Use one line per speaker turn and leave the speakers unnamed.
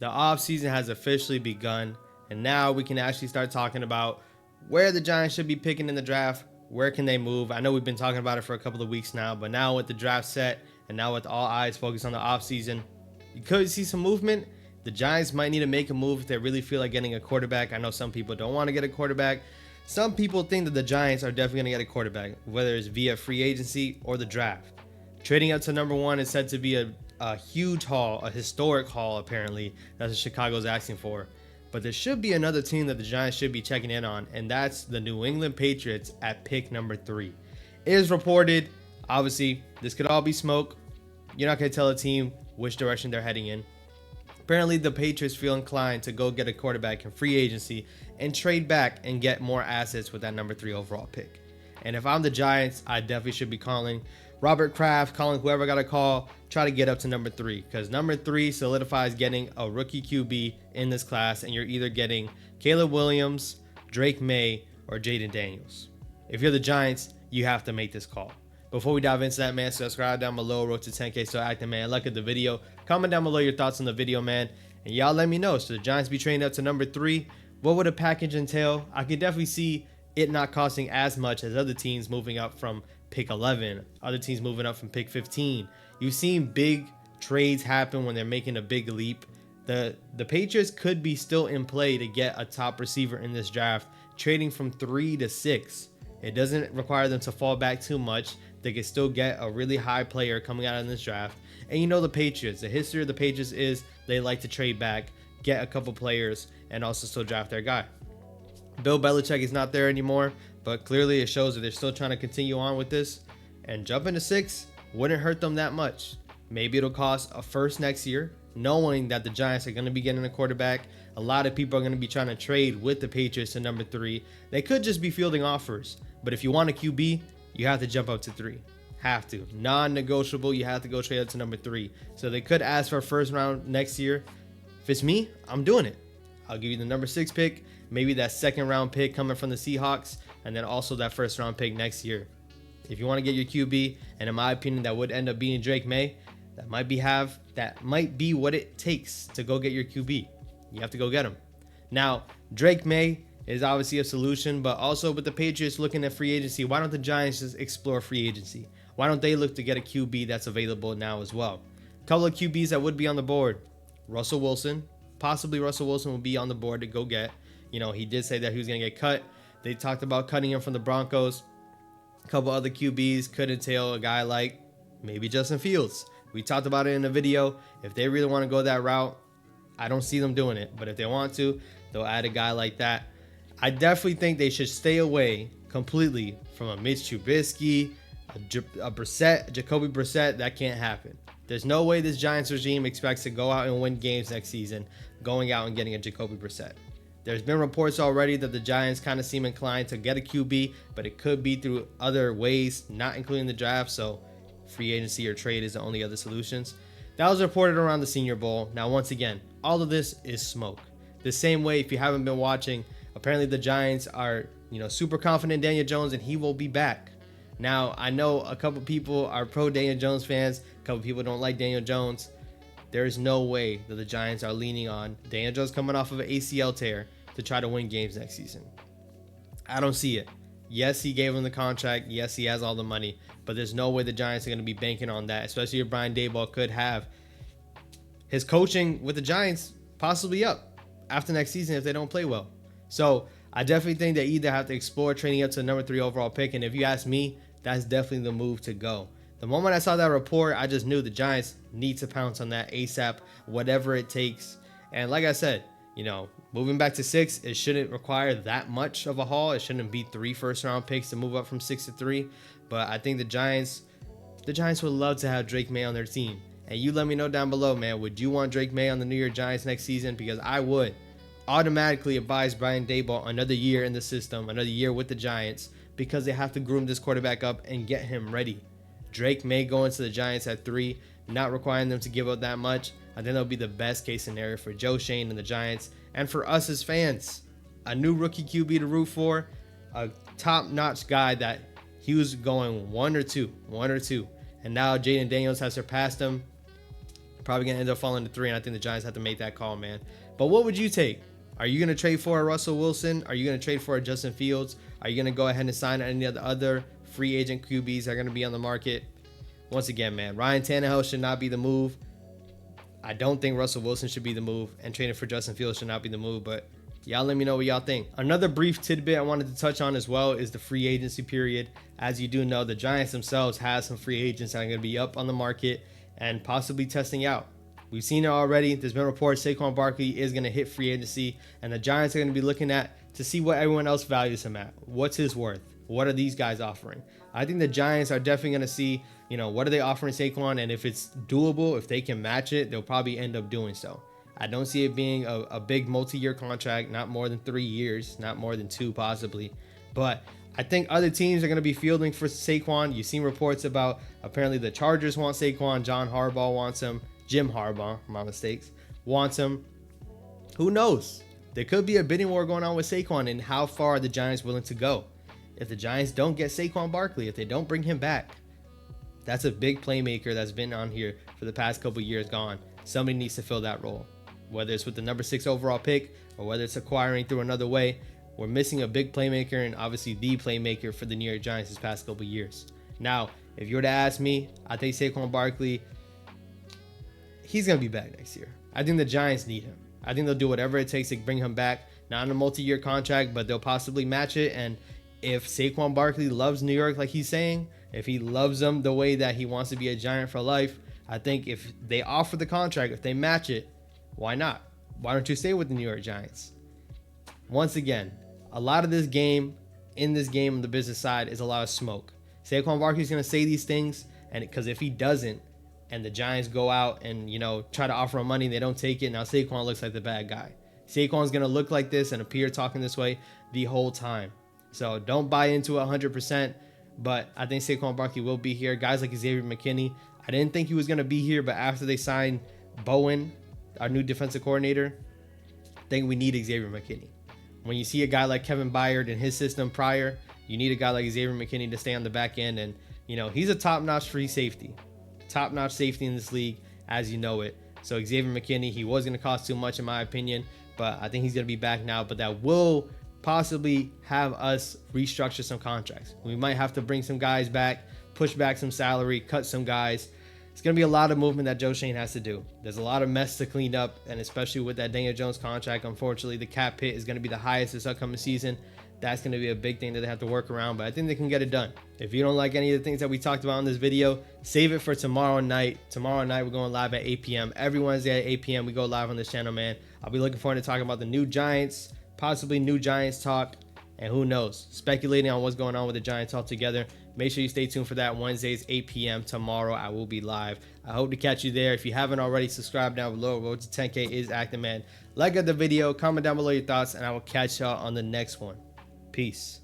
The offseason has officially begun, and now we can actually start talking about where the Giants should be picking in the draft. Where can they move? I know we've been talking about it for a couple of weeks now, but now with the draft set and now with all eyes focused on the offseason, you could see some movement. The Giants might need to make a move if they really feel like getting a quarterback. I know some people don't want to get a quarterback. Some people think that the Giants are definitely going to get a quarterback, whether it's via free agency or the draft. Trading up to number one is said to be a huge haul, a historic haul, apparently, that Chicago's asking for. But there should be another team that the Giants should be checking in on, and that's the New England Patriots at pick number 3. It is reported, obviously, this could all be smoke. You're not going to tell a team which direction they're heading in. Apparently, the Patriots feel inclined to go get a quarterback in free agency and trade back and get more assets with that number 3 overall pick. And if I'm the Giants, I definitely should be calling Robert Kraft, calling whoever I got to call, try to get up to number 3, because number 3 solidifies getting a rookie QB in this class, and you're either getting Caleb Williams, Drake May, or Jaden Daniels. If you're the Giants, you have to make this call. Before we dive into that, man, subscribe down below, road to 10K, still active, man. Like at the video, comment down below your thoughts on the video, man, and y'all let me know. So the Giants be trading up to number 3. What would a package entail? I could definitely see it not costing as much as other teams moving up from pick 11, other teams moving up from pick 15. You've seen big trades happen when they're making a big leap. The Patriots could be still in play to get a top receiver in this draft, trading from 3 to 6. It doesn't require them to fall back too much. They can still get a really high player coming out in this draft. And you know the Patriots, the history of the Patriots is they like to trade back, get a couple players, and also still draft their guy. Bill Belichick is not there anymore, but clearly it shows that they're still trying to continue on with this. And jumping to 6 wouldn't hurt them that much. Maybe it'll cost a first next year, knowing that the Giants are going to be getting a quarterback. A lot of people are going to be trying to trade with the Patriots to number 3. They could just be fielding offers, but if you want a QB, you have to jump up to 3. Have to. Non-negotiable, you have to go trade up to number 3. So they could ask for a first round next year. If it's me, I'm doing it. I'll give you the number 6 pick, maybe that second round pick coming from the Seahawks, and then also that first round pick next year. If you want to get your QB, and in my opinion, that would end up being Drake May, that might be what it takes to go get your QB. You have to go get him. Now, Drake May is obviously a solution, but also with the Patriots looking at free agency, why don't the Giants just explore free agency? Why don't they look to get a QB that's available now as well? A couple of QBs that would be on the board. Russell Wilson. Possibly Russell Wilson will be on the board to go get. You know, he did say that he was going to get cut. They talked about cutting him from the Broncos. A couple other QBs could entail a guy like maybe Justin Fields. We talked about it in the video. If they really want to go that route, I don't see them doing it. But if they want to, they'll add a guy like that. I definitely think they should stay away completely from a Mitch Trubisky, a Brissett, Jacoby Brissett. That can't happen. There's no way this Giants regime expects to go out and win games next season going out and getting a Jacoby Brissett. There's been reports already that the Giants kind of seem inclined to get a QB, but it could be through other ways, not including the draft, so free agency or trade is the only other solutions. That was reported around the Senior Bowl. Now, once again, all of this is smoke. The same way, if you haven't been watching, apparently the Giants are, super confident in Daniel Jones, and he will be back. Now, I know a couple people are pro Daniel Jones fans. A couple people don't like Daniel Jones. There is no way that the Giants are leaning on Daniel Jones coming off of an ACL tear to try to win games next season. I don't see it. Yes, he gave him the contract. Yes, he has all the money. But there's no way the Giants are going to be banking on that, especially if Brian Daboll could have his coaching with the Giants possibly up after next season if they don't play well. So I definitely think they either have to explore trading up to the number 3 overall pick. And if you ask me, that's definitely the move to go. The moment I saw that report, I just knew the Giants need to pounce on that ASAP, whatever it takes. And like I said, moving back to 6, it shouldn't require that much of a haul. It shouldn't be 3 first-round picks to move up from 6 to 3. But I think the Giants would love to have Drake May on their team. And you let me know down below, man. Would you want Drake May on the New York Giants next season? Because I would. Automatically advise Brian Daboll another year in the system, another year with the Giants, because they have to groom this quarterback up and get him ready. Drake May go into the Giants at 3, not requiring them to give up that much. I think that'll be the best case scenario for Joe Shane and the Giants, and for us as fans. A new rookie QB to root for, a top-notch guy that he was going one or two, and now Jaden Daniels has surpassed him. Probably going to end up falling to 3, and I think the Giants have to make that call, man. But what would you take? Are you going to trade for a Russell Wilson? Are you going to trade for a Justin Fields? Are you going to go ahead and sign any of the other free agent QBs that are going to be on the market? Once again, man, Ryan Tannehill should not be the move. I don't think Russell Wilson should be the move, and trading for Justin Fields should not be the move, but y'all let me know what y'all think. Another brief tidbit I wanted to touch on as well is the free agency period. As you do know, the Giants themselves have some free agents that are going to be up on the market and possibly testing out. We've seen it already. There's been reports Saquon Barkley is going to hit free agency, and the Giants are going to be looking at to see what everyone else values him at. What's his worth? What are these guys offering? I think the Giants are definitely going to see, what are they offering Saquon, and if it's doable, if they can match it, they'll probably end up doing so. I don't see it being a big multi-year contract, not more than 3 years, not more than 2 possibly. But I think other teams are going to be fielding for Saquon. You've seen reports about apparently the Chargers want Saquon, John Harbaugh wants him, Jim Harbaugh, my mistakes, wants him. Who knows? There could be a bidding war going on with Saquon, and how far are the Giants willing to go? If the Giants don't get Saquon Barkley, if they don't bring him back, that's a big playmaker that's been on here for the past couple years gone. Somebody needs to fill that role. Whether it's with the number 6 overall pick or whether it's acquiring through another way, we're missing a big playmaker, and obviously the playmaker for the New York Giants this past couple years. Now, if you were to ask me, I think Saquon Barkley, he's going to be back next year. I think the Giants need him. I think they'll do whatever it takes to bring him back. Not on a multi-year contract, but they'll possibly match it. And if Saquon Barkley loves New York like he's saying, if he loves them the way that he wants to be a Giant for life, I think if they offer the contract, if they match it, why not? Why don't you stay with the New York Giants? Once again, a lot of this game, in this game on the business side, is a lot of smoke. Saquon Barkley's going to say these things, and because if he doesn't, and the Giants go out and, try to offer him money and they don't take it, now Saquon looks like the bad guy. Saquon's going to look like this and appear talking this way the whole time. So don't buy into it 100%, but I think Saquon Barkley will be here. Guys like Xavier McKinney, I didn't think he was going to be here, but after they signed Bowen, our new defensive coordinator, I think we need Xavier McKinney. When you see a guy like Kevin Byard in his system prior, you need a guy like Xavier McKinney to stay on the back end, and, he's a top-notch free safety. Top-notch safety in this league, as you know it. So Xavier McKinney, he was going to cost too much in my opinion, but I think he's going to be back now. But that will possibly have us restructure some contracts. We might have to bring some guys back, push back some salary, cut some guys. It's going to be a lot of movement that Joe Schoen has to do. There's a lot of mess to clean up, and especially with that Daniel Jones contract, unfortunately, the cap hit is going to be the highest this upcoming season. That's going to be a big thing that they have to work around, but I think they can get it done. If you don't like any of the things that we talked about in this video, save it for tomorrow night. Tomorrow night, we're going live at 8 p.m. Every Wednesday at 8 p.m., we go live on this channel, man. I'll be looking forward to talking about the new Giants, possibly new Giants talk, and who knows, speculating on what's going on with the Giants altogether. Make sure you stay tuned for that. Wednesdays, 8 p.m. tomorrow. I will be live. I hope to catch you there. If you haven't already, subscribe down below. Road to 10K is active, man. Like the video, comment down below your thoughts, and I will catch y'all on the next one. Peace.